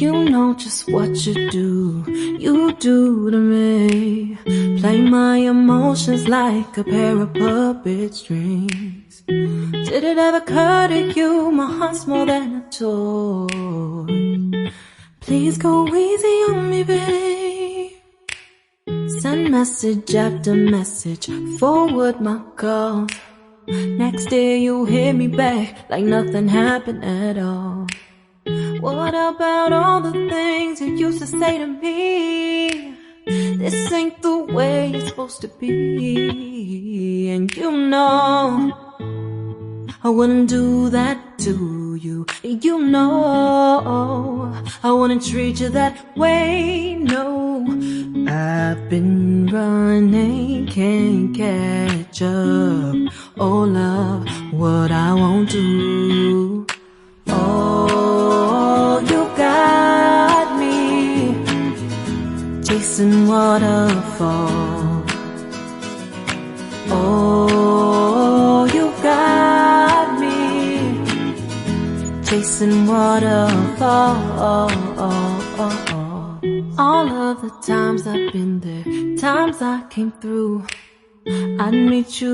You know just what you do to me. Play my emotions like a pair of puppet strings. Did it ever occur to you my heart's more than a toy? Please go easy on me, babe. Send message after message, forward my calls. Next day you hit me back like nothing happened at all. What about all the things you used to say to me? This ain't the way it's supposed to be. And you know I wouldn't do that to you. You know I wouldn't treat you that way, no. I've been running, can't catch up. Oh love, what I won't do. Oh, you got me chasing waterfalls. Oh, you got me chasing waterfalls. All of the times I've been there, times I came through, I'd meet you